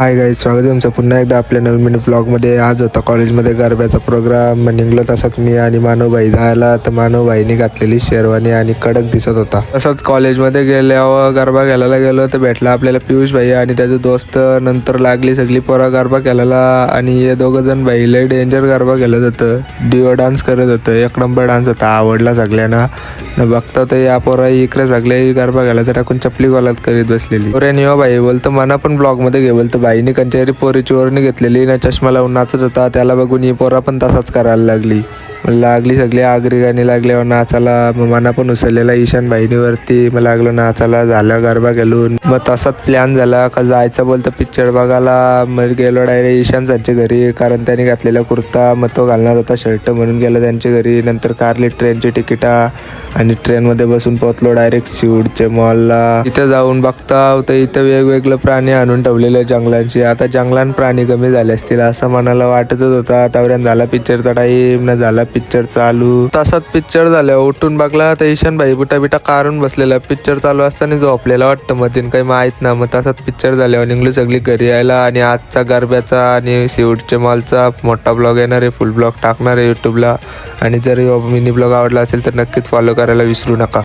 Hi guys, स्वागत आहे तुमचं पुन्हा एकदा आपल्या नवीन मिनी ब्लॉगमध्ये. आज होता कॉलेजमध्ये गरब्याचा प्रोग्राम. निघलो तसाच मी आणि मानवभाई जायला, तर मानवभाईने घातलेली शेरवानी आणि कडक दिसत होता. तसंच कॉलेजमध्ये गेल्यावर गरबा घालायला गेलो तर भेटला आपल्याला पियुष भाई आणि त्याचे दोस्त. नंतर लागली सगळी पोरं गरबा खेळायला आणि हे दोघं जण भाई लय डेंजर गरबा खेळत होतं. डिओ डान्स करत होतं, एक नंबर डान्स होता, आवडला सगळ्यांना. बघता तर या पोरा इकडे सगळे गरबा घालायला टाकून चपली गोलात करीत बसलेली. पोरे नियो भाई बोलतो मना पण ब्लॉगमध्ये घे बोलतो. बाईनी कंचेरी पोरीची ओरणी घेतलेली ना, चष्मा लावून नाचत होता. त्याला बघून ही पोरा पण तसाच करायला लागली सगळी आगरी गाणी लागल्यावर नाचायला. मग मना पण उचललेला ईशान भाईनीवरती. मग लागलो नाचायला. झालं गरबा घालून. मग तसाच प्लॅन झाला का जायचं बोलतं पिक्चर बघायला. मग गेलो डायरेक्ट ईशान त्यांच्या घरी, कारण त्यांनी घातलेला कुर्ता मग तो घालणार होता शर्ट, म्हणून गेलो त्यांच्या घरी. नंतर कारली ट्रेनची तिकिटा आणि ट्रेनमध्ये बसून पोहोचलो डायरेक्ट सीवूडच्या मॉलला. इथे जाऊन बघता तर इथं वेगवेगळे प्राणी आणून ठेवलेले जंगलांची. आता जंगलात प्राणी कमी झाले असतील असं मनाला वाटतच होता. त्यावरून झाला पिक्चरचा टाईम ना, झाला पिक्चर चालू. तसाच पिक्चर झाल्यावर उठून बघला तर ईशान भाई बुटा काढून बसलेला. पिक्चर चालू असताना झोपलेला वाटतं, मग तीन काही माहीत ना. मग तसाच पिक्चर झाल्यावर निघलो सगळी घरी यायला. आणि आजचा गरब्याचा आणि सीवूडच्या मॉलचा मोठा ब्लॉग येणार आहे, फुल ब्लॉग टाकणार आहे यूट्यूबला. आणि जर मिनी ब्लॉग आवडला असेल तर नक्कीच फॉलो करायला विसरू नका.